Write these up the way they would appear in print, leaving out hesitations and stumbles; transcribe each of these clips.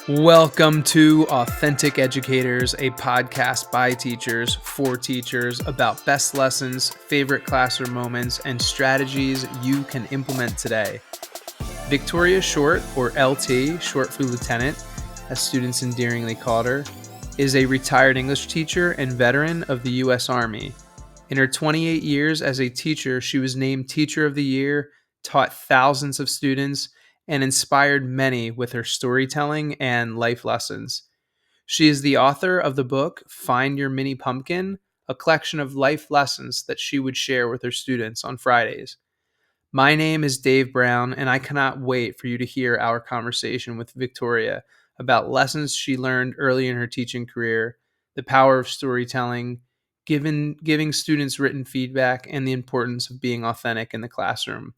Welcome to Authentic Educators, a podcast by teachers for teachers about best lessons, favorite classroom moments, and strategies you can implement today. Victoria Short, or LT, short for Lieutenant, as students endearingly called her, is a retired English teacher and veteran of the U.S. Army. In her 28 years as a teacher, she was named Teacher of the Year, taught thousands of students, and inspired many with her storytelling and life lessons. She is the author of the book Find Your Mini Pumpkin, a collection of life lessons that she would share with her students on Fridays. My name is Dave Brown, and I cannot wait for you to hear our conversation with Victoria about lessons she learned early in her teaching career, the power of storytelling, giving students written feedback, and the importance of being authentic in the classroom.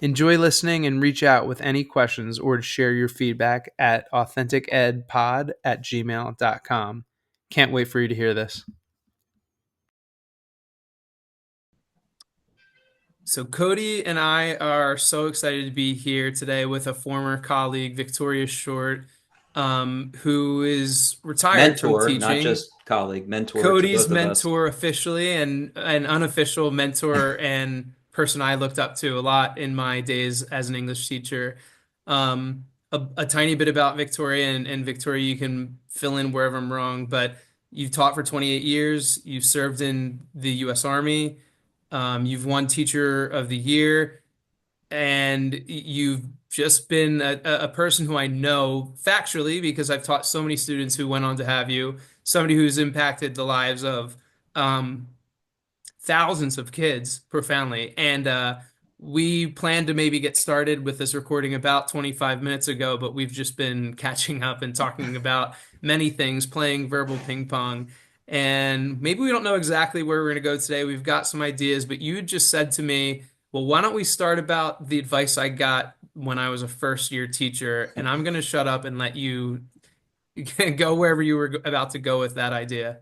Enjoy listening and reach out with any questions or to share your feedback at AuthenticEdPod@gmail.com. Can't wait for you to hear this. So Cody and I are so excited to be here today with a former colleague, Victoria Short, who is retired from Mentor, not teaching. just colleague, mentor to Cody's both of us. mentor officially, and an unofficial mentor and person I looked up to a lot in my days as an English teacher. A tiny bit about Victoria, and Victoria, you can fill in wherever I'm wrong, but you've taught for 28 years. You've served in the U.S. Army. You've won Teacher of the Year, and you've just been a person who I know factually because I've taught so many students who went on to have you, somebody who's impacted the lives of um, thousands of kids profoundly. And we planned to maybe get started with this recording about 25 minutes ago, but we've just been catching up and talking about many things, playing verbal ping pong. And maybe we don't know exactly where we're going to go today. We've got some ideas, but you just said to me, well, why don't we start about the advice I got when I was a first year teacher? And I'm going to shut up and let you go wherever you were about to go with that idea.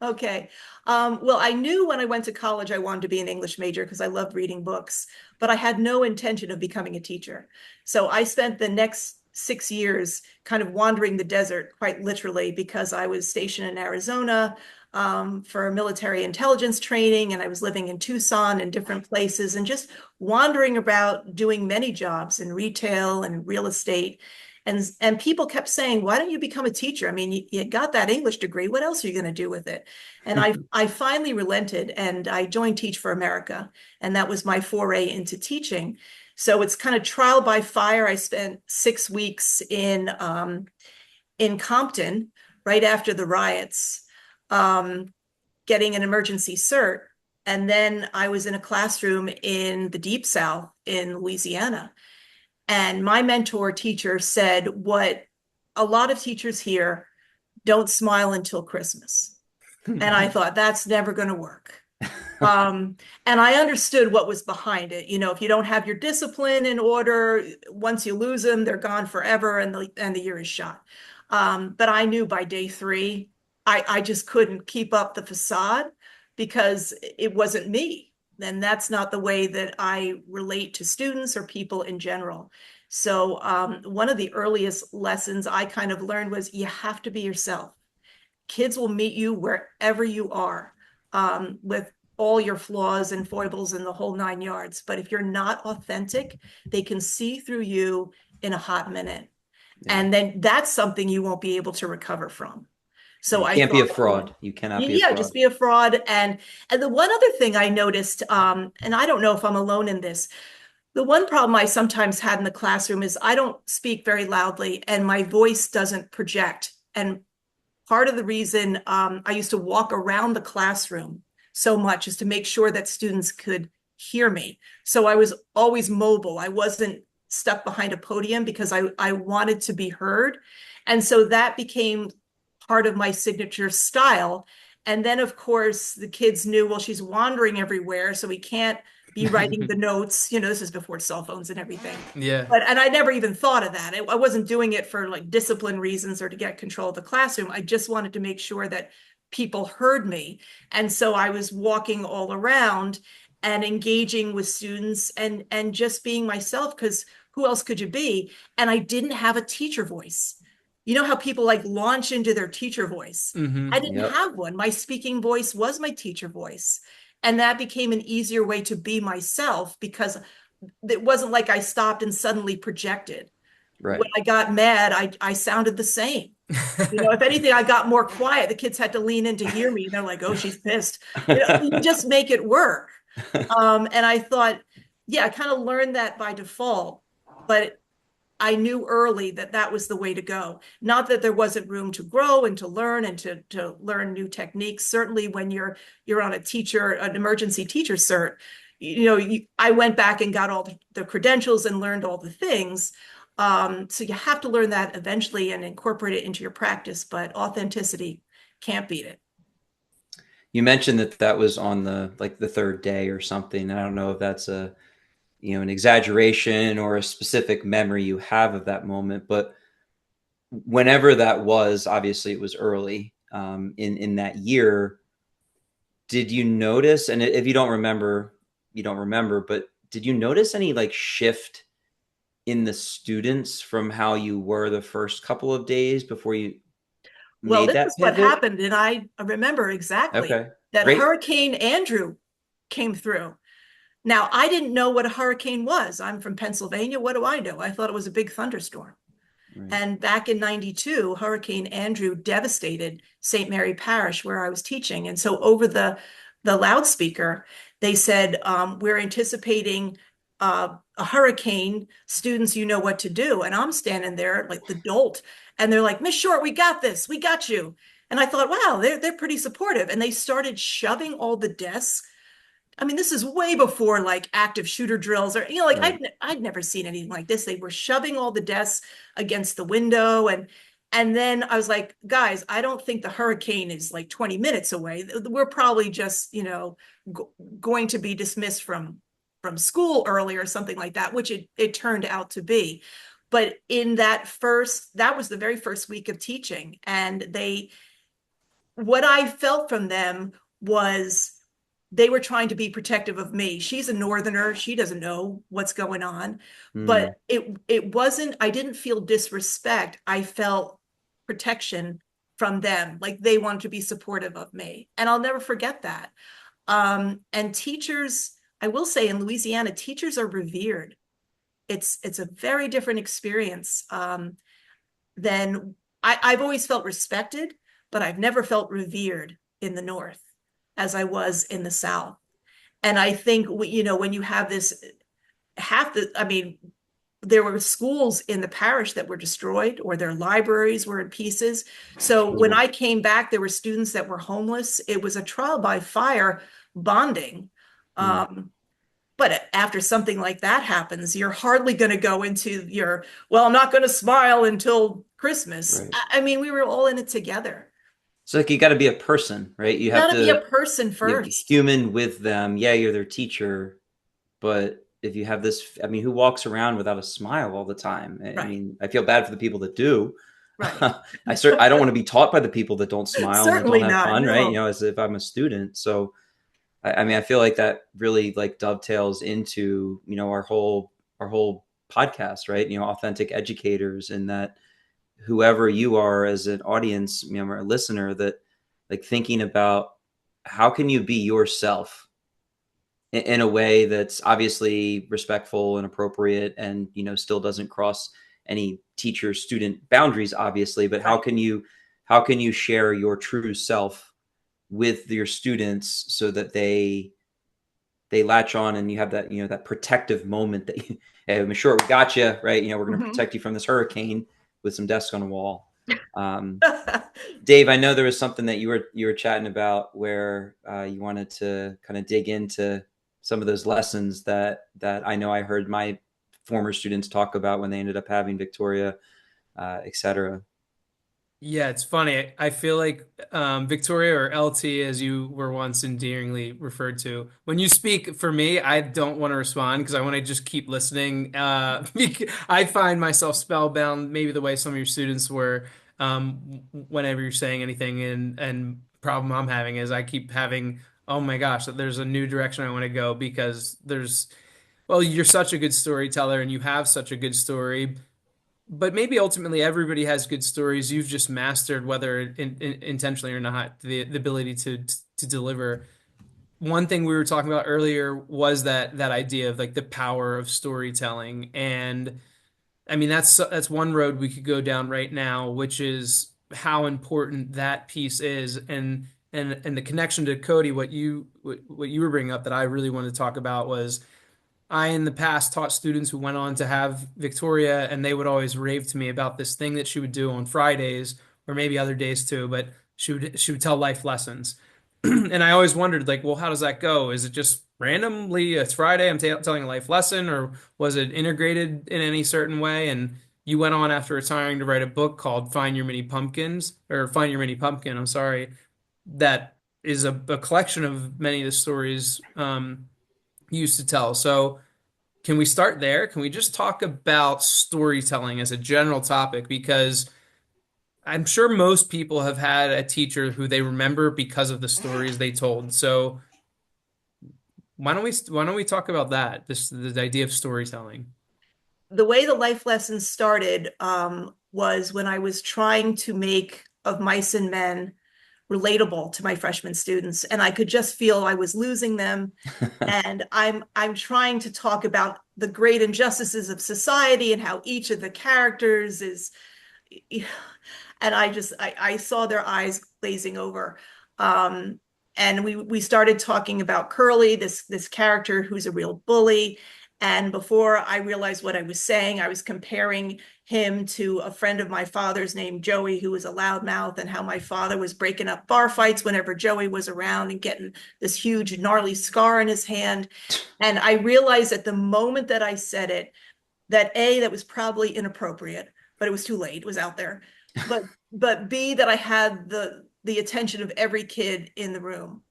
Okay. Well, I knew when I went to college I wanted to be an English major because I loved reading books, but I had no intention of becoming a teacher. So I spent the next 6 years kind of wandering the desert, quite literally, because I was stationed in Arizona for military intelligence training, and I was living in Tucson and different places and just wandering about doing many jobs in retail and real estate. And people kept saying, why don't you become a teacher? I mean, you got that English degree. What else are you going to do with it? And I finally relented and I joined Teach for America. And that was my foray into teaching. So it's kind of trial by fire. I spent 6 weeks in Compton right after the riots, getting an emergency cert. And then I was in a classroom in the Deep South in Louisiana. And my mentor teacher said what a lot of teachers hear, don't smile until Christmas. And I thought, that's never going to work. And I understood what was behind it. You know, if you don't have your discipline in order, once you lose them, they're gone forever and the year is shot. But I knew by day 3, I just couldn't keep up the facade because it wasn't me. And that's not the way that I relate to students or people in general. So one of the earliest lessons I kind of learned was you have to be yourself. Kids will meet you wherever you are, with all your flaws and foibles and the whole 9 yards. But if you're not authentic, they can see through you in a hot minute. Yeah. And then that's something you won't be able to recover from. So You can't be a fraud. You cannot be a fraud. just be a fraud. And the one other thing I noticed, and I don't know if I'm alone in this, the one problem I sometimes had in the classroom is I don't speak very loudly and my voice doesn't project. And part of the reason I used to walk around the classroom so much is to make sure that students could hear me. So I was always mobile. I wasn't stuck behind a podium because I wanted to be heard. And so that became part of my signature style. And then, of course, the kids knew, well, she's wandering everywhere, so we can't be writing the notes. You know, this is before cell phones and everything. Yeah. And I never even thought of that. I wasn't doing it for like discipline reasons or to get control of the classroom. I just wanted to make sure that people heard me. And so I was walking all around and engaging with students and just being myself, because who else could you be? And I didn't have a teacher voice. You know how people like launch into their teacher voice? Mm-hmm. I didn't Yep. have one. My speaking voice was my teacher voice. And that became an easier way to be myself because it wasn't like I stopped and suddenly projected. When Right. I got mad, I sounded the same. If anything, I got more quiet. The kids had to lean in to hear me. They're like, oh, she's pissed. You just make it work. And I thought, yeah, I kind of learned that by default, but I knew early that that was the way to go. Not that there wasn't room to grow and to learn and to learn new techniques. Certainly, when you're on an emergency teacher cert, I went back and got all the credentials and learned all the things. So you have to learn that eventually and incorporate it into your practice. But authenticity can't beat it. You mentioned that that was on the third day or something. I don't know if that's an exaggeration or a specific memory you have of that moment, but whenever that was, obviously it was early in that year. Did you notice? And if you don't remember, you don't remember. But did you notice any like shift in the students from how you were the first couple of days before you Well, made this that is what pivot? happened, and I remember exactly Okay, that great. Hurricane Andrew came through. Now, I didn't know what a hurricane was. I'm from Pennsylvania. What do I know? I thought it was a big thunderstorm. Right. And back in 92, Hurricane Andrew devastated St. Mary Parish where I was teaching. And so over the loudspeaker, they said, we're anticipating a hurricane. Students, you know what to do. And I'm standing there like the dolt. And they're like, Miss Short, we got this. We got you. And I thought, wow, they're pretty supportive. And they started shoving all the desks. I mean, this is way before like active shooter drills or like Right. I'd never seen anything like this. They were shoving all the desks against the window and then I was like, guys, I don't think the hurricane is like 20 minutes away. We're probably just, going to be dismissed from school early or something like that, which it turned out to be. But in that was the very first week of teaching and what I felt from them was they were trying to be protective of me. She's a northerner. She doesn't know what's going on. Mm, But it wasn't, I didn't feel disrespect. I felt protection from them. Like they wanted to be supportive of me. And I'll never forget that. And teachers, I will say in Louisiana, teachers are revered. It's a very different experience than I've always felt respected, but I've never felt revered in the North as I was in the South. And I think, when you have this, I mean, there were schools in the parish that were destroyed or their libraries were in pieces. So when sure. I came back, there were students that were homeless. It was a trial by fire bonding. Mm, But after something like that happens, you're hardly going to go into well, I'm not going to smile until Christmas. right. I mean, we were all in it together. So like you got to be a person, right? You You have got to be a to person be first. human with them. Yeah, you're their teacher, but if you have this, I mean, who walks around without a smile all the time? I Right, mean, I feel bad for the people that do. right. I don't want to be taught by the people that don't smile and that don't Certainly have not. fun, right? No. As if I'm a student. So I mean, I feel like that really like dovetails into our whole podcast, right? Authentic educators, and that whoever you are as an audience, or a listener, that like thinking about how can you be yourself in a way that's obviously respectful and appropriate, and still doesn't cross any teacher student boundaries, obviously, but Right. how can you share your true self with your students so that they latch on, and you have that that protective moment that hey, I'm sure we got you right. We're going to Mhm. protect you from this hurricane with some desks on a wall. um, Dave, I know there was something that you were chatting about where you wanted to kind of dig into some of those lessons that I know I heard my former students talk about when they ended up having Victoria, etc. Yeah, it's funny. I feel like Victoria, or LT, as you were once endearingly referred to, when you speak for me, I don't want to respond because I want to just keep listening. I find myself spellbound, maybe the way some of your students were, whenever you're saying anything. And problem I'm having is I keep having, oh my gosh, there's a new direction I want to go because there's well, you're such a good storyteller and you have such a good story, but maybe ultimately everybody has good stories. You've just mastered, whether intentionally or not, the ability to deliver. One thing we were talking about earlier was that idea of like the power of storytelling. And I mean, that's one road we could go down right now, which is how important that piece is, and the connection to Cody. What you were bringing up that I really wanted to talk about was I in the past taught students who went on to have Victoria, and they would always rave to me about this thing that she would do on Fridays or maybe other days too, but she would tell life lessons. And I always wondered, like, well, how does that go? Is it just randomly, it's Friday, I'm telling a life lesson, or was it integrated in any certain way? And you went on after retiring to write a book called Find Your Mini Pumpkins, or Find Your Mini Pumpkin, I'm sorry, that is a collection of many of the stories you used to tell. So can we start there? Can we just talk about storytelling as a general topic? Because I'm sure most people have had a teacher who they remember because of the stories they told. So why don't we talk about that? The idea of storytelling. The way the life lessons started was when I was trying to make Of Mice and Men relatable to my freshman students, and I could just feel I was losing them. And I'm trying to talk about the great injustices of society and how each of the characters is, and I saw their eyes glazing over. And we started talking about Curly, this character who's a real bully. And before I realized what I was saying, I was comparing him to a friend of my father's named Joey, who was a loudmouth, and how my father was breaking up bar fights whenever Joey was around and getting this huge gnarly scar in his hand. And I realized at the moment that I said it, that A, that was probably inappropriate, but it was too late, it was out there. But B, that I had the attention of every kid in the room.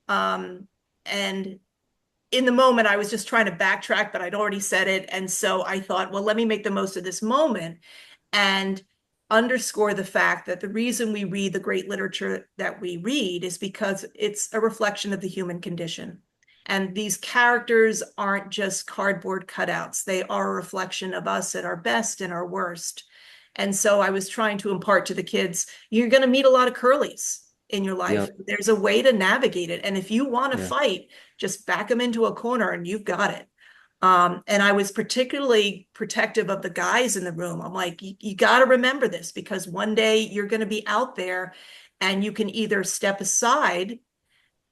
And in the moment, I was just trying to backtrack, but I'd already said it. And so I thought, well, let me make the most of this moment and underscore the fact that the reason we read the great literature that we read is because it's a reflection of the human condition. And these characters aren't just cardboard cutouts. They are a reflection of us at our best and our worst. And so I was trying to impart to the kids, you're going to meet a lot of Curlies in your life. Yep. There's a way to navigate it. And if you want to Yeah. fight, just back them into a corner and you've got it. And I was particularly protective of the guys in the room. I'm like, you got to remember this, because one day you're going to be out there and you can either step aside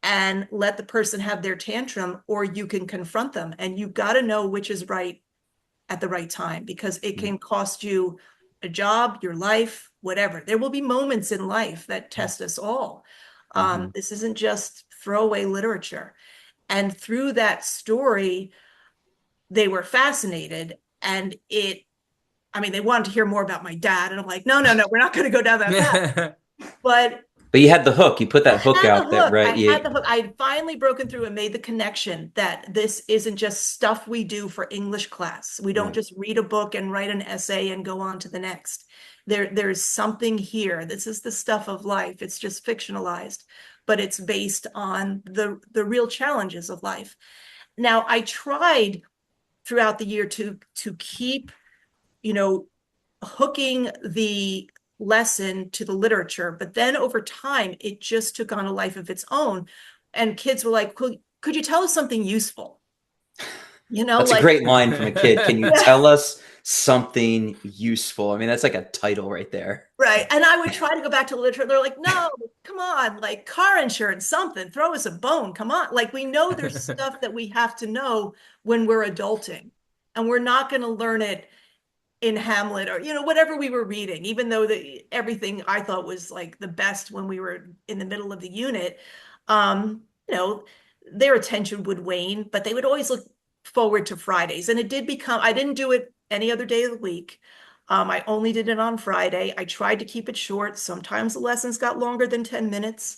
and let the person have their tantrum, or you can confront them. And you've got to know which is right at the right time, because it can cost you a job, your life, whatever. There will be moments in life that test us all. Mm-hmm. This isn't just throwaway literature. And through that story, they were fascinated. And they wanted to hear more about my dad. And I'm like, no, we're not going to go down that path. But you had the hook. You put that hook had the out there, hook. right? I had the hook. I had finally broken through and made the connection that this isn't just stuff we do for English class. We don't Right. just read a book and write an essay and go on to the next. There's something here. This is the stuff of life. It's just fictionalized, but it's based on the real challenges of life. Now, I tried throughout the year to keep, hooking the lesson to the literature, but then over time it just took on a life of its own, and kids were like, could you tell us something useful? That's a Like, great line from a kid. Can you yeah, tell us something useful? I mean, that's like a title right there. right. And I would try to go back to literature. They're like, no, come on, like car insurance, something, throw us a bone, come on. Like, we know there's stuff that we have to know when we're adulting, and we're not going to learn it in Hamlet or whatever we were reading, even though everything I thought was like the best when we were in the middle of the unit. um their attention would wane, but they would always look forward to Fridays. And it did become, I didn't do it any other day of the week. I only did it on Friday. I tried to keep it short. Sometimes the lessons got longer than 10 minutes.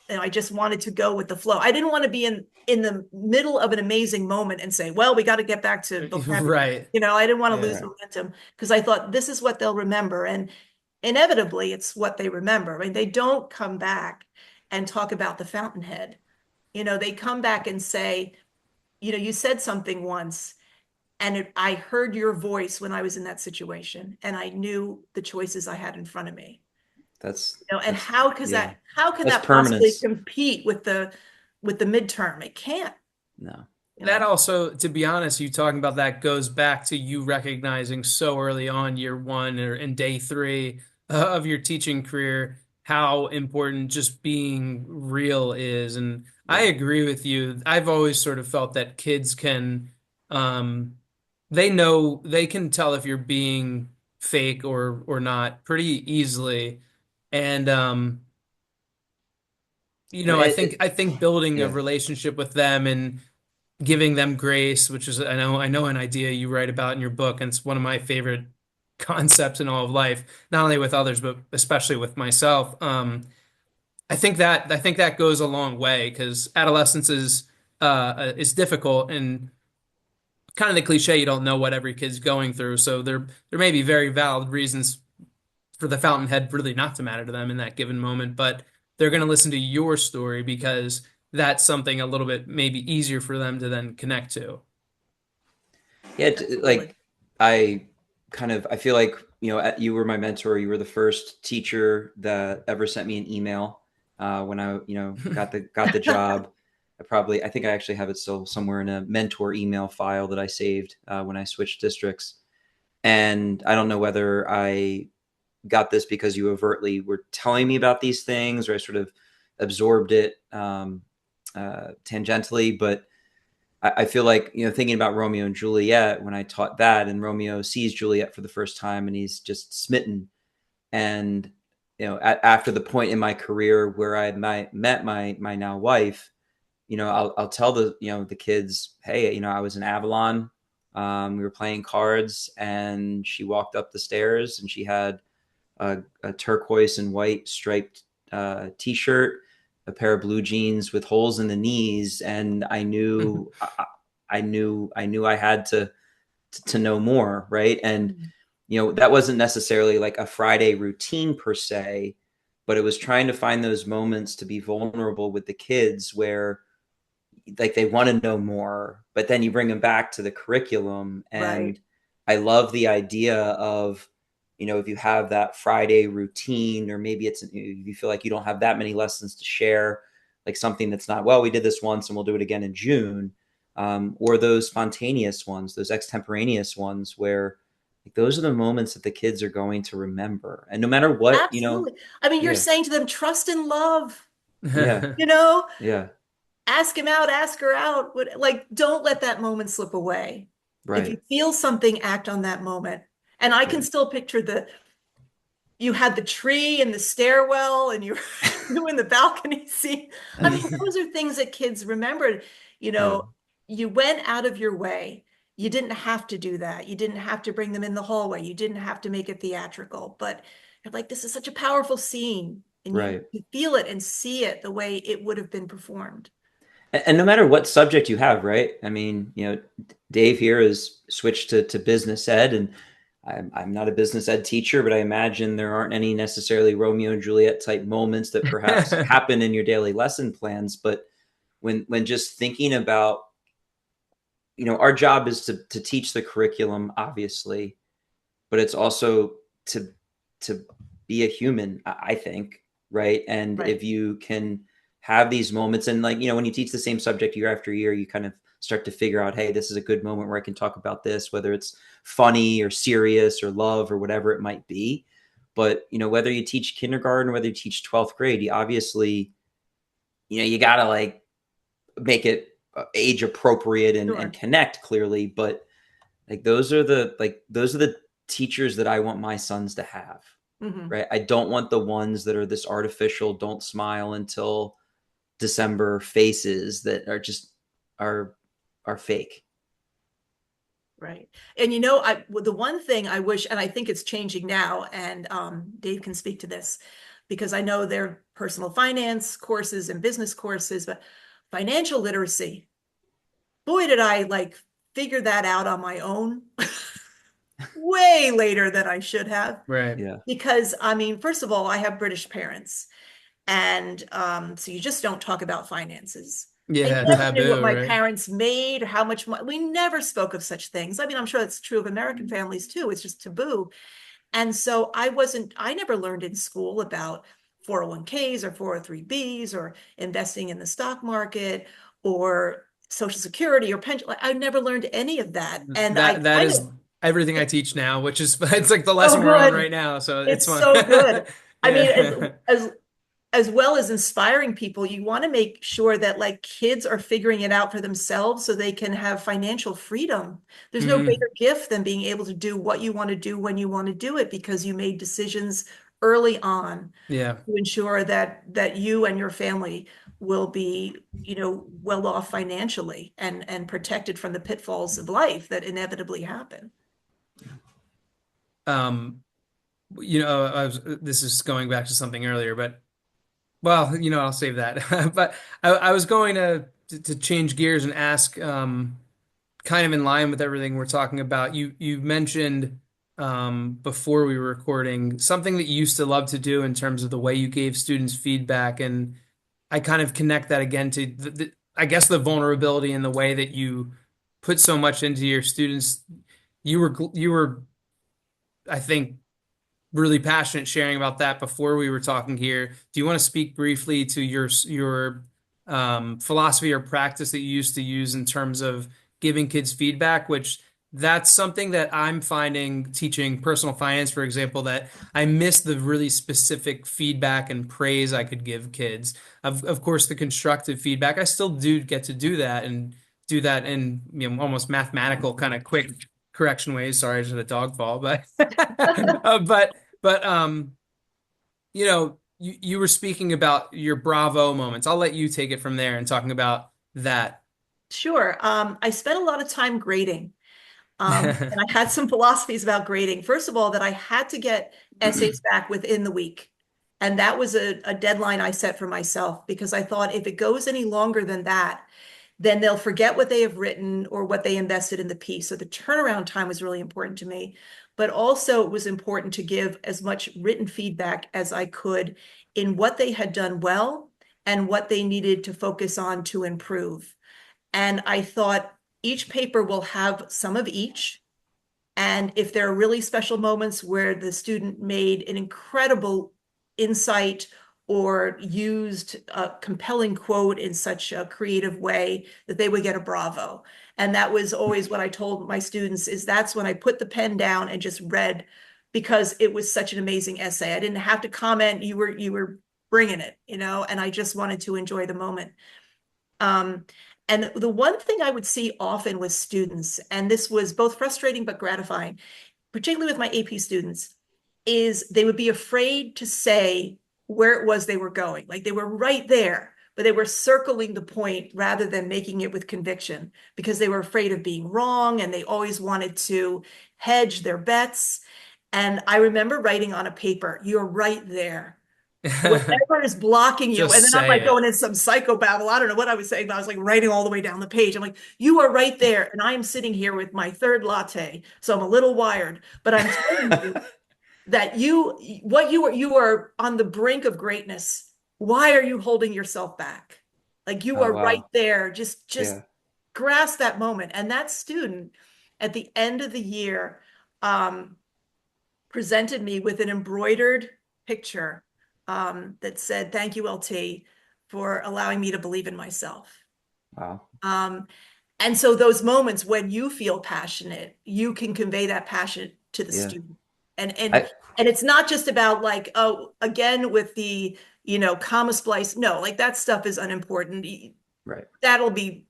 And I just wanted to go with the flow. I didn't want to be in the middle of an amazing moment and say, well, we got to get back to vocabulary. Right. I didn't want to Yeah. lose momentum, because I thought this is what they'll remember. And inevitably, it's what they remember. I mean, they don't come back and talk about the fountainhead. They come back and say, you said something once, and I heard your voice when I was in that situation, and I knew the choices I had in front of me. And That's how could yeah. that how could That's that possibly permanence. compete with the midterm? It can't. No. That also, to be honest, you talking about that goes back to you recognizing so early on, year one or in day three of your teaching career, how important just being real is. And I Yeah. agree with you. I've always sort of felt that kids can, um, they know they can tell if you're being fake or not pretty easily. And I think building a Yeah. relationship with them and giving them grace, which is I know an idea you write about in your book, and it's one of my favorite concepts in all of life, not only with others but especially with myself. I think that goes a long way because adolescence is difficult and kind of the cliche you don't know what every kid's going through. So there may be very valid reasons for the fountainhead really not to matter to them in that given moment, but they're going to listen to your story because that's something a little bit maybe easier for them to then connect to. Yeah, Absolutely. like I feel like, you were my mentor. You were the first teacher that ever sent me an email when I, got the job. I think I actually have it still somewhere in a mentor email file that I saved when I switched districts. And I don't know whether I got this because you overtly were telling me about these things, or I sort of absorbed it tangentially, but I feel like, thinking about Romeo and Juliet, when I taught that, and Romeo sees Juliet for the first time and he's just smitten. And, after the point in my career where I met my now wife, I'll tell the kids, hey, I was in Avalon. We were playing cards and she walked up the stairs and she had a turquoise and white striped t-shirt, a pair of blue jeans with holes in the knees, and I knew I had to know more, right? And that wasn't necessarily like a Friday routine per se, but it was trying to find those moments to be vulnerable with the kids where like they want to know more, but then you bring them back to the curriculum. Right. And I love the idea of, if you have that Friday routine, or maybe you feel like you don't have that many lessons to share, like something that's not, well, we did this once and we'll do it again in June, or those spontaneous ones, those extemporaneous ones where like, those are the moments that the kids are going to remember. And no matter what, Absolutely. I mean, you're yeah, saying to them, trust and love, yeah, you know, yeah, ask him out, ask her out. Like, don't let that moment slip away. If you right, feel something, act on that moment. And I can right. still picture you had the tree and the stairwell and you in the balcony seat. I mean, those are things that kids remembered. You Yeah, know, you went out of your way. You didn't have to do that. You didn't have to bring them in the hallway. You didn't have to make it theatrical. But you're like, this is such a powerful scene. And right. you feel it and see it the way it would have been performed. And no matter what subject you have, right? I mean, Dave here has switched to business ed, and I'm not a business ed teacher, but I imagine there aren't any necessarily Romeo and Juliet type moments that perhaps happen in your daily lesson plans. But when just thinking about, our job is to teach the curriculum, obviously, but it's also to to be a human, I think, right? And Right. if you can have these moments, and like, when you teach the same subject year after year, you kind of start to figure out, hey, this is a good moment where I can talk about this, whether it's funny or serious or love or whatever it might be. But whether you teach kindergarten or whether you teach 12th grade, you obviously, you gotta like make it age appropriate and Sure. connect clearly. But like those are the teachers that I want my sons to have, Hmm. right? I don't want the ones that are this artificial, don't smile until December faces that are just are are fake. Right. And the one thing I wish, and I think it's changing now, and Dave can speak to this because I know there are personal finance courses and business courses, but financial literacy, boy, did I like figure that out on my own way later than I should have. Right. Yeah. Because I mean, first of all, I have British parents, and so you just don't talk about finances. I Yeah, never knew what taboo, my right? parents made or how much money. We never spoke of such things. I mean, I'm sure that's true of American families too. It's just taboo. And so I never learned in school about 401ks or 403bs or investing in the stock market or Social Security or pension. Like, I never learned any of that. And I That kind is of, everything I teach now, which is it's like the oh, lesson we're on good. right now. So it's It's fun. so good. I mean, Yeah. as well as inspiring people, you want to make sure that like kids are figuring it out for themselves so they can have financial freedom. There's no Hmm. greater gift than being able to do what you want to do when you want to do it because you made decisions early on Yeah. to ensure that you and your family will be, well off financially and protected from the pitfalls of life that inevitably happen. Um, this is going back to something earlier, but well, I'll save that. But I was going to change gears and ask, kind of in line with everything we're talking about. You mentioned before we were recording something that you used to love to do in terms of the way you gave students feedback, and I kind of connect that again to I guess the vulnerability in the way that you put so much into your students. You were, I think, really passionate sharing about that before we were talking here. Do you want to speak briefly to your philosophy or practice that you used to use in terms of giving kids feedback, which that's something that I'm finding teaching personal finance, for example, that I miss the really specific feedback and praise I could give kids. Of course, the constructive feedback, I still do get to do that and do that in almost mathematical kind of quick correction ways. Sorry, I just had a dog fall, but but you were speaking about your bravo moments. I'll let you take it from there and talking about that. Sure. I spent a lot of time grading. And I had some philosophies about grading. First of all, that I had to get essays back within the week. And that was a deadline I set for myself because I thought if it goes any longer than that, then they'll forget what they have written or what they invested in the piece. So the turnaround time was really important to me. But also, it was important to give as much written feedback as I could in what they had done well and what they needed to focus on to improve. And I thought each paper will have some of each. And if there are really special moments where the student made an incredible insight or used a compelling quote in such a creative way that they would get a bravo. And that was always what I told my students is that's when I put the pen down and just read because it was such an amazing essay. I didn't have to comment. You were bringing it, and I just wanted to enjoy the moment. Um, and the one thing I would see often with students, and this was both frustrating but gratifying, particularly with my AP students, is they would be afraid to say where it was they were going. Like they were right there, but they were circling the point rather than making it with conviction because they were afraid of being wrong and they always wanted to hedge their bets. And I remember writing on a paper, "You're right there." Whatever is blocking you. And Just then I'm like say it. going in some psychobabble. I don't know what I was saying, but I was like writing all the way down the page. I'm like, you are right there. And I am sitting here with my third latte. So I'm a little wired, but I'm telling you that you are on the brink of greatness. Why are you holding yourself back? Like you Oh, are right wow. there. Just Yeah. grasp that moment. And that student at the end of the year, um, presented me with an embroidered picture that said, "Thank you, LT, for allowing me to believe in myself." Wow. Um, and so those moments when you feel passionate, you can convey that passion to the Yeah. student. And and I and it's not just about like, oh, again with the, comma splice. No, like that stuff is unimportant. right. That'll be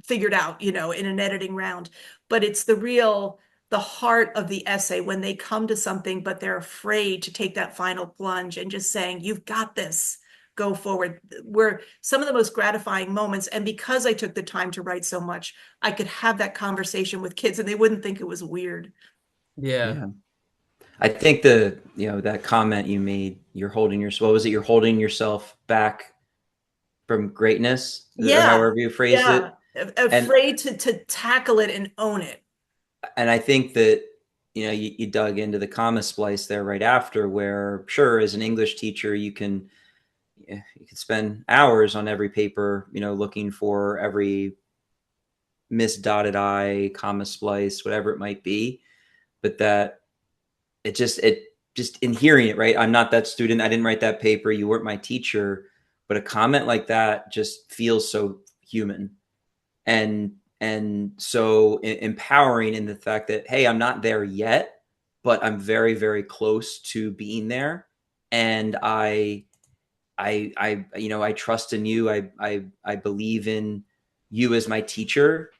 figured out, in an editing round. But it's the heart of the essay when they come to something, but they're afraid to take that final plunge and just saying, "You've got this, go forward." Were some of the most gratifying moments. And because I took the time to write so much, I could have that conversation with kids and they wouldn't think it was weird. Yeah. Yeah. I think that comment you made, what was it? You're holding yourself back from greatness, or Yeah. however you phrased Yeah. it. And Afraid to tackle it and own it. I think that you dug into the comma splice there right after, where sure, as an English teacher, you can you could spend hours on every paper, looking for every misdotted I, comma splice, whatever it might be. But that it just in hearing it, right? I'm not that student. I didn't write that paper. You weren't my teacher. But a comment like that just feels so human and so empowering in the fact that, hey, I'm not there yet, but I'm very, very close to being there. And I trust in you. I believe in you as my teacher.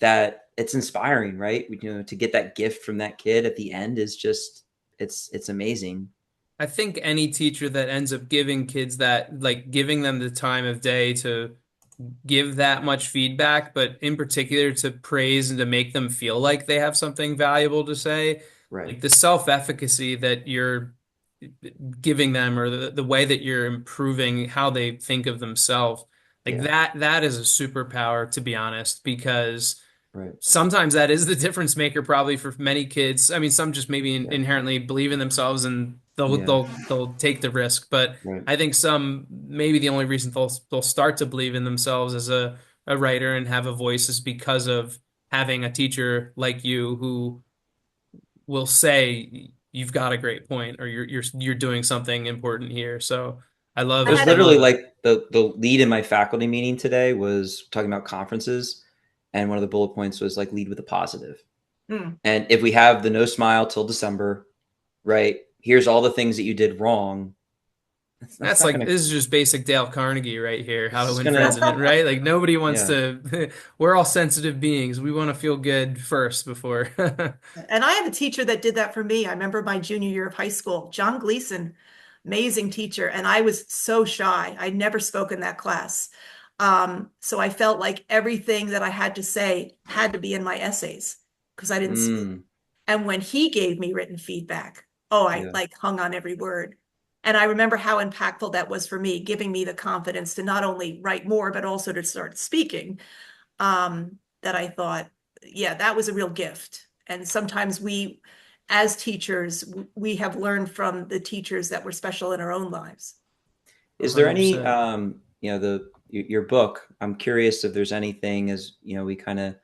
That it's inspiring, right? To get that gift from that kid at the end is just, it's amazing. I think any teacher that ends up giving kids that, like giving them the time of day to give that much feedback, but in particular to praise and to make them feel like they have something valuable to say, Right. like the self-efficacy that you're giving them, or the way that you're improving how they think of themselves, like Yeah. that is a superpower, to be honest, because Right. sometimes that is the difference maker probably for many kids. I mean, some just maybe Yeah. inherently believe in themselves and they'll Yeah. they'll take the risk. But Right. I think some, maybe the only reason they'll start to believe in themselves as a writer and have a voice is because of having a teacher like you who will say you've got a great point, or you're doing something important here. So I It love was had a I love literally that. like the lead in my faculty meeting today was talking about conferences, and one of the bullet points was like lead with a positive. mm. And if we have the no smile till December, right? Here's all the things that you did wrong. That's That's not like, gonna. this is just basic Dale Carnegie right here, how It's to just win gonna. president, right? Like nobody wants Yeah. to, we're all sensitive beings. We want to feel good first before. And I had a teacher that did that for me. I remember my junior year of high school, John Gleason, amazing teacher. And I was so shy. I'd never spoken that class. So I felt like everything that I had to say had to be in my essays because I didn't speak. Mm, And when he gave me written feedback, oh, I yeah. like hung on every word. And I remember how impactful that was for me, giving me the confidence to not only write more, but also to start speaking. That I thought, yeah, that was a real gift. And sometimes we, as teachers, we have learned from the teachers that were special in our own lives. Is there any 100%. your book? I'm curious if there's anything, as we kind of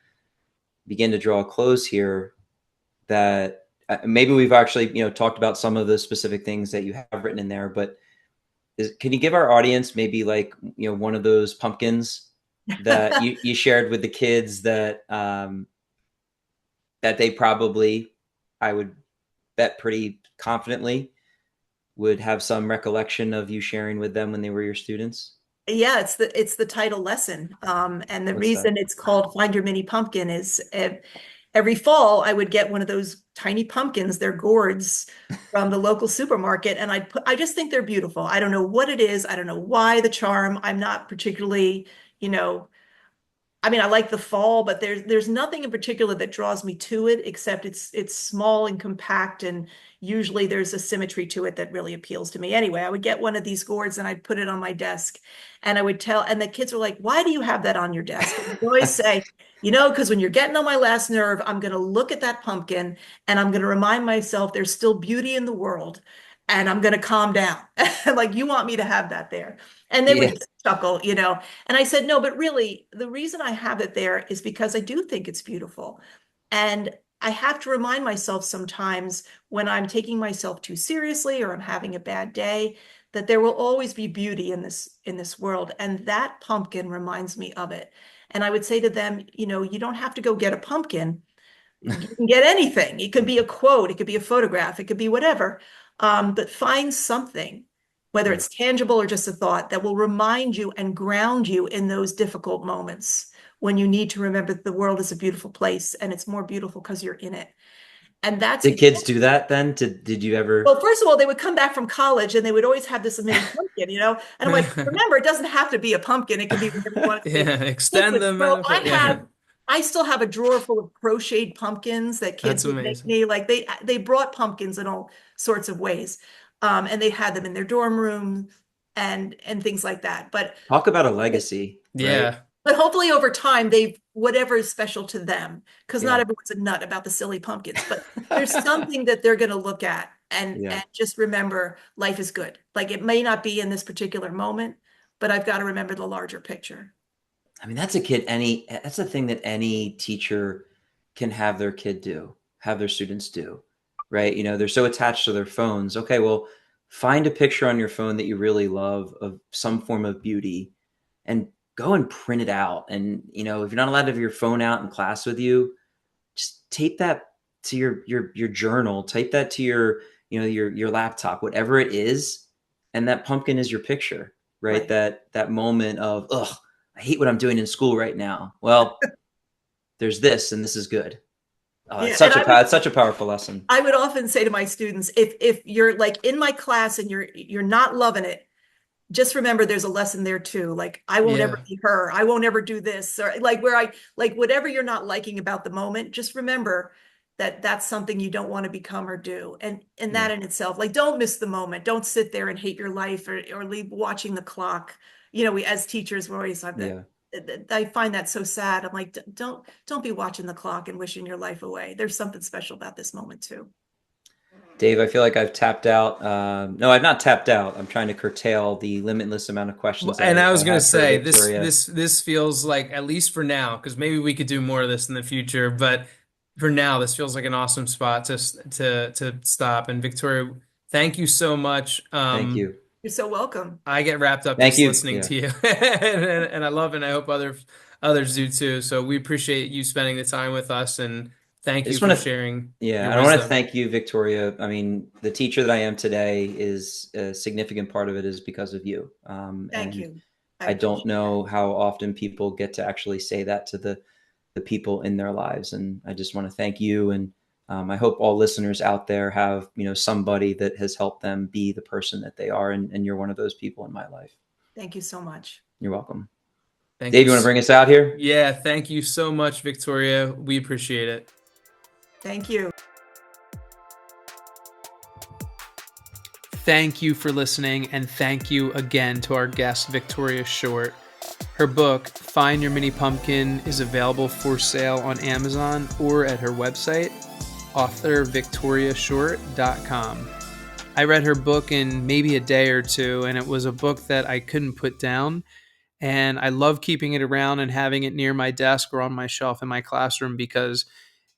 begin to draw a close here, that maybe we've actually talked about some of the specific things that you have written in there, but can you give our audience maybe like one of those pumpkins that you shared with the kids that they probably, I would bet pretty confidently, would have some recollection of you sharing with them when they were your students? Yeah, it's the title lesson. And the What's that? reason it's called Find Your Mini Pumpkin is every fall I would get one of those tiny pumpkins, they're gourds from the local supermarket, and I just think they're beautiful. I don't know what it is. I don't know why the charm. I'm not particularly, you know, I mean, I like the fall, but there's nothing in particular that draws me to it except it's small and compact, and usually there's a symmetry to it that really appeals to me. Anyway, I would get one of these gourds and I'd put it on my desk, and I would tell, and the kids were like, "Why do you have that on your desk?" And I always say, because when you're getting on my last nerve, I'm going to look at that pumpkin and I'm going to remind myself there's still beauty in the world, and I'm going to calm down. Like you want me to have that there, and they Yeah. would chuckle. And I said, no, but really, the reason I have it there is because I do think it's beautiful. And I have to remind myself sometimes when I'm taking myself too seriously or I'm having a bad day, that there will always be beauty in this world. And that pumpkin reminds me of it. And I would say to them, you don't have to go get a pumpkin. You can get anything. It could be a quote, it could be a photograph, it could be whatever. But find something, whether Right. it's tangible or just a thought, that will remind you and ground you in those difficult moments when you need to remember that the world is a beautiful place and it's more beautiful because you're in it. And that's Did kids do that then? Did you ever? well, first of all, they would come back from college and they would always have this mini pumpkin. And I'm like, remember, it doesn't have to be a pumpkin. It can be whatever you want it to be. Yeah, Kids extend would the throw, metaphor. Yeah, I still have a drawer full of crocheted pumpkins that kids that's would make amazing. me. Like they brought pumpkins in all sorts of ways. And they had them in their dorm room and things like that. But Talk about a legacy, right? Yeah. but hopefully over time, whatever is special to them, because not Yeah. everyone's a nut about the silly pumpkins, but there's something that they're going to look at and just remember life is good. Like it may not be in this particular moment, but I've got to remember the larger picture. I mean, that's the thing that any teacher can have their kid do, have their students do, right? They're so attached to their phones. Okay, well, find a picture on your phone that you really love of some form of beauty and go and print it out. And, if you're not allowed to have your phone out in class with you, just tape that to your journal, tape that to your laptop, whatever it is. And that pumpkin is your picture, right? That moment of, ugh, I hate what I'm doing in school right now. Well, there's this, and this is good. It's such a powerful lesson. I would often say to my students, if you're like in my class and you're not loving it, just remember there's a lesson there too. Like I won't ever be her. I won't ever do this, or like whatever you're not liking about the moment, just remember that that's something you don't want to become or do. And that in itself, like don't miss the moment. Don't sit there and hate your life or leave watching the clock. We as teachers, we're always like that. I find that so sad. I'm like, don't be watching the clock and wishing your life away. There's something special about this moment too. Dave, I feel like I've tapped out. No, I've not tapped out. I'm trying to curtail the limitless amount of questions. And I was going to say this feels like, at least for now, because maybe we could do more of this in the future, but for now, this feels like an awesome spot to stop. And Victoria, thank you so much. Thank you. You're so welcome. I get wrapped up just listening to you, and I love it. And I hope others do too. So we appreciate you spending the time with us, and thank you for sharing. I want to thank you, Victoria. I mean, the teacher that I am today is a significant part of it is because of you. Thank you. I don't know how often people get to actually say that to the people in their lives, and I just want to thank you. And I hope all listeners out there have somebody that has helped them be the person that they are, and you're one of those people in my life. Thank you so much. You're welcome. Dave, you want to bring us out here? Yeah, thank you so much, Victoria. We appreciate it. Thank you. Thank you for listening, and thank you again to our guest, Victoria Short. Her book, Find Your Mini Pumpkin, is available for sale on Amazon or at her website, authorvictoriashort.com. I read her book in maybe a day or two, and it was a book that I couldn't put down. And I love keeping it around and having it near my desk or on my shelf in my classroom, because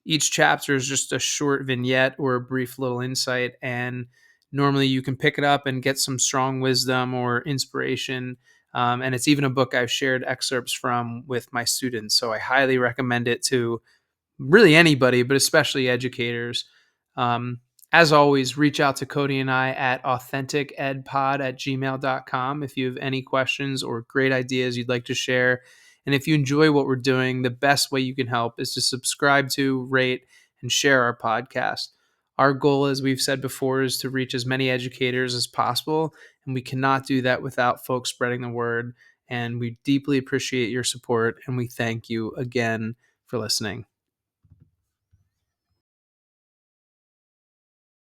each chapter is just a short vignette or a brief little insight. And normally you can pick it up and get some strong wisdom or inspiration. And it's even a book I've shared excerpts from with my students. So I highly recommend it to really anybody, but especially educators. As always, reach out to Cody and I at AuthenticEdPod@gmail.com if you have any questions or great ideas you'd like to share. And if you enjoy what we're doing, the best way you can help is to subscribe to, rate, and share our podcast. Our goal, as we've said before, is to reach as many educators as possible, and we cannot do that without folks spreading the word. And we deeply appreciate your support, and we thank you again for listening.